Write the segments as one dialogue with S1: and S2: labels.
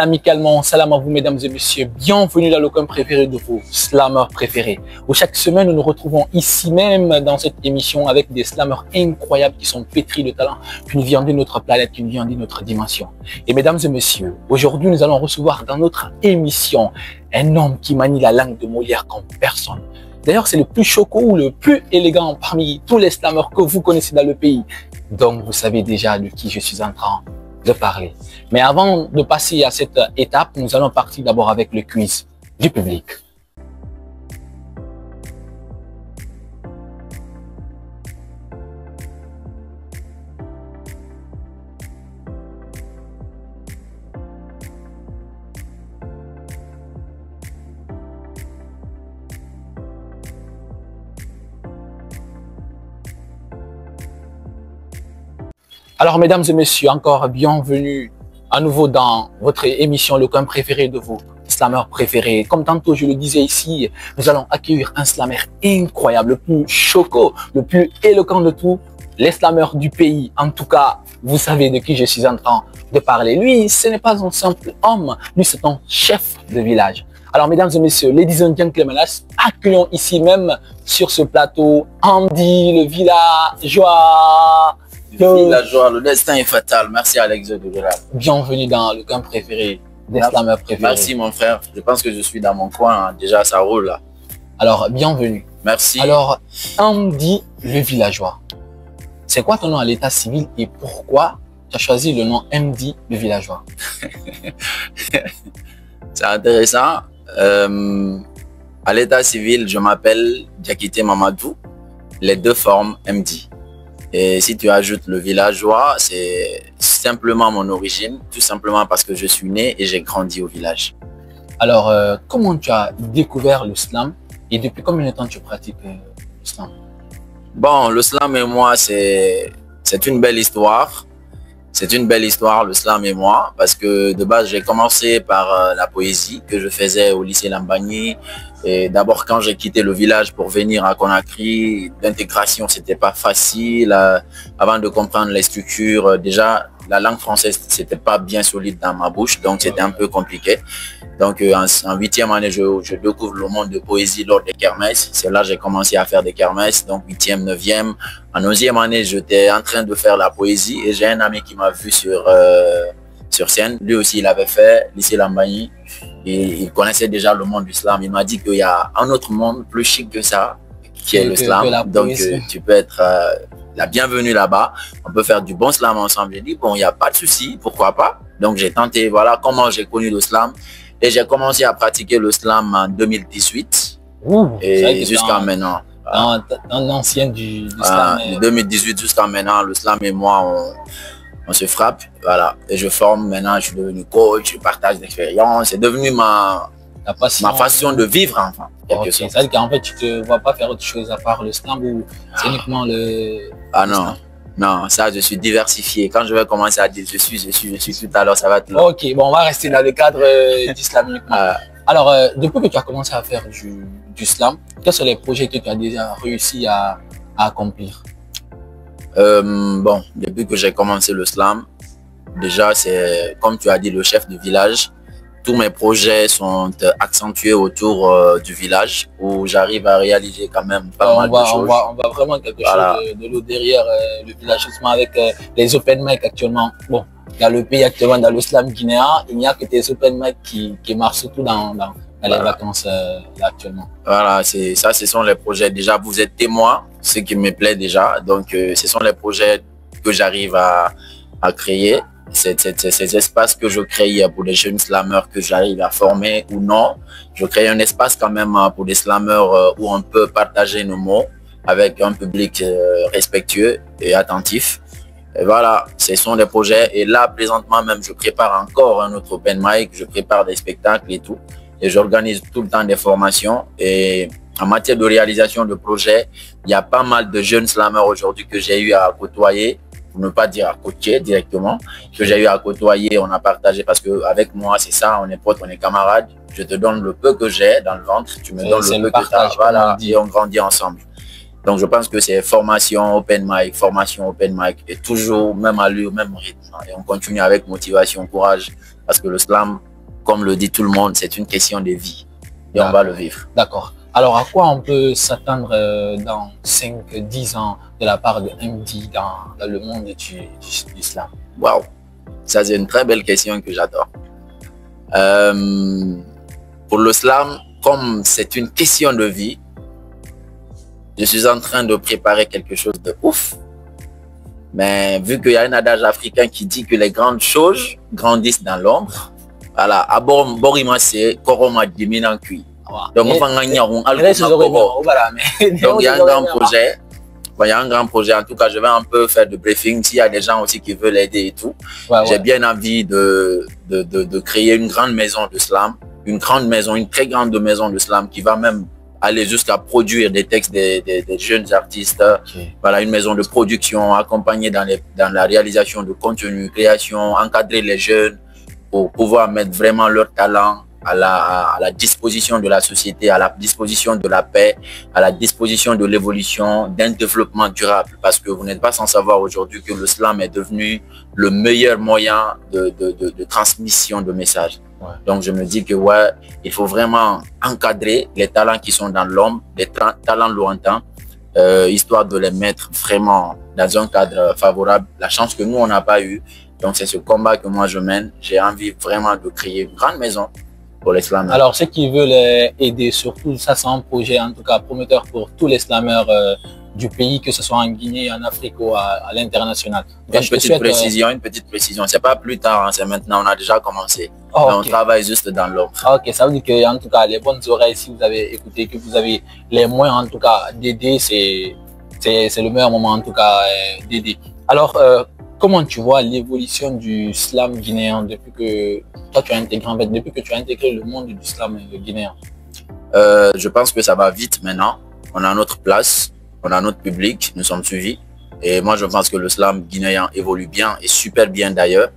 S1: Slamicalement, salam à vous mesdames et messieurs, bienvenue dans le coin préféré de vos slammers préférés. Où chaque semaine nous nous retrouvons ici même dans cette émission avec des slammers incroyables qui sont pétris de talent, qui nous viennent de notre planète, qui nous viennent de notre dimension. Et mesdames et messieurs, aujourd'hui nous allons recevoir dans notre émission un homme qui manie la langue de Molière comme personne. D'ailleurs, c'est le plus choco ou le plus élégant parmi tous les slammers que vous connaissez dans le pays. Donc vous savez déjà de qui je suis en train de parler. Mais avant de passer à cette étape, nous allons partir d'abord avec le quiz du public. Alors, mesdames et messieurs, encore bienvenue à nouveau dans votre émission, le coin préféré de vos slammers préférés. Comme tantôt je le disais ici, nous allons accueillir un slammer incroyable, le plus choco, le plus éloquent de tous les slammers du pays. En tout cas, vous savez de qui je suis en train de parler. Lui, ce n'est pas un simple homme, lui c'est un chef de village. Alors, mesdames et messieurs, ladies and gentlemen, accueillons ici même sur ce plateau Andy, le villageois.
S2: Villageois, le destin est fatal. Merci Alex de Gérard.
S1: Bienvenue dans le coin préféré des slammers préférés.
S2: Merci mon frère. Je pense que je suis dans mon coin. Hein. Déjà, ça roule là.
S1: Alors, bienvenue.
S2: Merci.
S1: Alors, Andy le villageois. C'est quoi ton nom à l'état civil et pourquoi tu as choisi le nom Andy le villageois?
S2: C'est intéressant. À l'état civil, je m'appelle Diakité Mamadou. Les deux formes MD. Et si tu ajoutes le villageois, c'est simplement mon origine, tout simplement parce que je suis né et j'ai grandi au village.
S1: Alors, comment tu as découvert le slam et depuis combien de temps tu pratiques le slam?
S2: Bon, le slam et moi, c'est une belle histoire. C'est une belle histoire, le slam et moi, parce que de base, j'ai commencé par la poésie que je faisais au lycée Lambagny. Et d'abord, quand j'ai quitté le village pour venir à Conakry, l'intégration, c'était pas facile. Avant de comprendre les structures, déjà, la langue française, c'était pas bien solide dans ma bouche, donc c'était un peu compliqué. Donc, en 8e année, je découvre le monde de poésie lors des kermesses. C'est là que j'ai commencé à faire des kermesses, donc 8e, 9e. En 11e année, j'étais en train de faire la poésie et j'ai un ami qui m'a vu sur scène. Lui aussi, il avait fait lycée Lambagny. Et il connaissait déjà le monde du slam. Il m'a dit qu'il y a un autre monde plus chic que ça, qui est le slam. Donc, tu peux être la bienvenue là-bas. On peut faire du bon slam ensemble. J'ai dit, bon, il n'y a pas de souci, pourquoi pas. Donc, j'ai tenté, voilà comment j'ai connu le slam. Et j'ai commencé à pratiquer le slam en 2018. Et jusqu'à maintenant.
S1: Un ancien du slam.
S2: De 2018 jusqu'à maintenant, le slam et moi, on se frappe, voilà, et je forme. Maintenant, je suis devenu coach, je partage d'expérience, c'est devenu ma façon de vivre, enfin.
S1: C'est-à-dire qu'en fait, tu ne te vois pas faire autre chose à part le slam ou c'est uniquement le...
S2: Ah non, non, ça, je suis diversifié. Quand je vais commencer à dire je suis tout à l'heure, ça va être là.
S1: Ok, bon, on va rester dans le cadre du slam uniquement. Alors, depuis que tu as commencé à faire du slam, quels sont les projets que tu as déjà réussi à accomplir?
S2: Bon, depuis que j'ai commencé le slam, déjà c'est comme tu as dit le chef de village. Tous mes projets sont accentués autour du village où j'arrive à réaliser quand même pas mal de choses.
S1: On voit vraiment quelque chose de l'eau derrière le village, justement avec les open mic actuellement. Bon, dans le pays actuellement, dans le slam guinéen, il n'y a que des open mic qui marchent surtout dans les vacances là, actuellement. Voilà,
S2: ça, ce sont les projets. Déjà, vous êtes témoin, ce qui me plaît déjà. Donc, ce sont les projets que j'arrive à créer. Ces espaces que je crée pour les jeunes slammers que j'arrive à former ou non. Je crée un espace quand même pour des slammers où on peut partager nos mots avec un public respectueux et attentif. Et voilà, ce sont des projets. Et là, présentement même, je prépare encore un autre open mic. Je prépare des spectacles et tout. Et j'organise tout le temps des formations. Et en matière de réalisation de projets, il y a pas mal de jeunes slammers aujourd'hui que j'ai eu à côtoyer, pour ne pas dire à coacher directement, que j'ai eu à côtoyer, on a partagé, parce que avec moi, c'est ça, on est potes, on est camarades. Je te donne le peu que j'ai dans le ventre, tu me donnes le peu que tu as, voilà, et on grandit ensemble. Donc, je pense que c'est formation, open mic, et toujours même allure, même rythme. Et on continue avec motivation, courage, parce que le slam, comme le dit tout le monde, c'est une question de vie. Et on va le vivre.
S1: D'accord. Alors, à quoi on peut s'attendre dans 5-10 ans de la part de MD dans le monde de l'islam?
S2: Waouh, ça c'est une très belle question que j'adore. Pour l'islam, comme c'est une question de vie, je suis en train de préparer quelque chose de ouf. Mais vu qu'il y a un adage africain qui dit que les grandes choses grandissent dans l'ombre, voilà, à Borima c'est Koroma Dimin cuit. Donc il y a un grand projet. Il y a un grand projet. En tout cas, je vais un peu faire de briefing. S'il y a des gens aussi qui veulent aider et tout, j'ai bien envie de créer une grande maison de slam, une grande maison, une très grande maison de slam qui va même aller jusqu'à produire des textes des jeunes artistes. Voilà, une maison de production, accompagner dans la réalisation de contenu, création, encadrer les jeunes pour pouvoir mettre vraiment leur talent à la disposition de la société, à la disposition de la paix, à la disposition de l'évolution, d'un développement durable. Parce que vous n'êtes pas sans savoir aujourd'hui que le slam est devenu le meilleur moyen de transmission de messages. Ouais. Donc je me dis que ouais, il faut vraiment encadrer les talents qui sont dans l'ombre, les talents lointains, histoire de les mettre vraiment dans un cadre favorable. La chance que nous, on n'a pas eu. Donc c'est ce combat que moi je mène. J'ai envie vraiment de créer une grande maison pour les slameurs.
S1: Alors ceux qui veulent aider, surtout ça c'est un projet en tout cas prometteur pour tous les slameurs du pays, que ce soit en Guinée, en Afrique ou à l'international.
S2: Une petite précision, c'est pas plus tard, hein, c'est maintenant, on a déjà commencé. Oh, okay. On travaille juste dans l'ombre.
S1: Ok, ça veut dire que en tout cas les bonnes oreilles, si vous avez écouté, que vous avez les moyens en tout cas d'aider, c'est le meilleur moment en tout cas d'aider. Alors comment tu vois l'évolution du slam guinéen depuis que toi tu as intégré, en fait, depuis que tu as intégré le monde du slam guinéen?
S2: Je pense que ça va vite maintenant. On a notre place, on a notre public, nous sommes suivis. Et moi, je pense que le slam guinéen évolue bien et super bien d'ailleurs.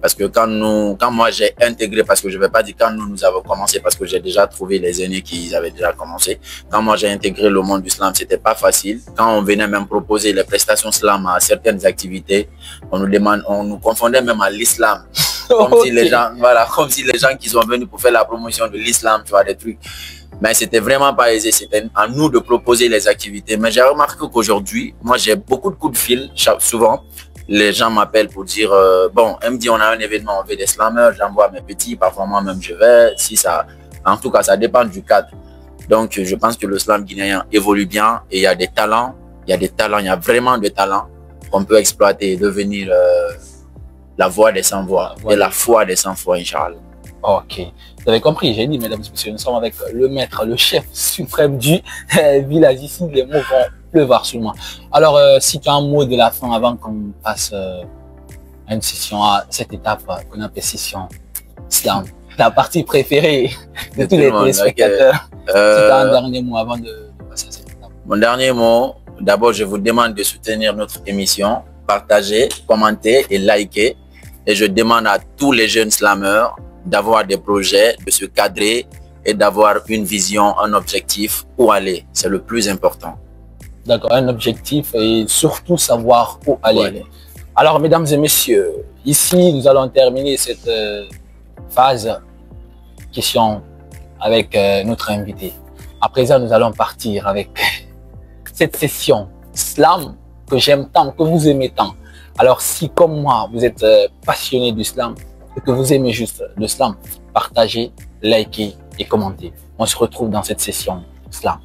S2: Parce que quand moi j'ai intégré, parce que je ne vais pas dire quand nous avons commencé, parce que j'ai déjà trouvé les aînés qui avaient déjà commencé. Quand moi j'ai intégré le monde du slam, c'était pas facile. Quand on venait même proposer les prestations slam à certaines activités, on nous confondait même à l'islam. Comme si les gens, voilà, comme si les gens qui sont venus pour faire la promotion de l'islam, tu vois, des trucs. Mais c'était vraiment pas aisé, c'était à nous de proposer les activités. Mais j'ai remarqué qu'aujourd'hui, moi j'ai beaucoup de coups de fil, souvent. Les gens m'appellent pour dire, bon, elle me dit on a un événement, on veut des slammers, j'envoie mes petits, parfois moi-même je vais, si ça, en tout cas ça dépend du cadre. Donc je pense que le slam guinéen évolue bien et il y a des talents, il y a vraiment des talents qu'on peut exploiter et devenir la voix des sans voix et la foi des sans foi, Inch'Allah.
S1: Ok, vous avez compris, j'ai dit, mesdames et messieurs, nous sommes avec le maître, le chef suprême du village. Ici, les mots vont pleuvoir sur moi. Alors, si tu as un mot de la fin avant qu'on passe à une session, à cette étape qu'on appelle session slam, la partie préférée de tous les téléspectateurs. Si tu as un dernier mot avant de passer à cette étape.
S2: Mon dernier mot, d'abord, je vous demande de soutenir notre émission, partager, commenter et liker. Et je demande à tous les jeunes slammeurs d'avoir des projets, de se cadrer et d'avoir une vision, un objectif où aller. C'est le plus important.
S1: D'accord, un objectif et surtout savoir où aller. Ouais. Alors, mesdames et messieurs, ici, nous allons terminer cette phase question avec notre invité. À présent, nous allons partir avec cette session slam que j'aime tant, que vous aimez tant. Alors, si comme moi, vous êtes passionné du slam et que vous aimez juste le slam, partagez, likez et commentez. On se retrouve dans cette session slam.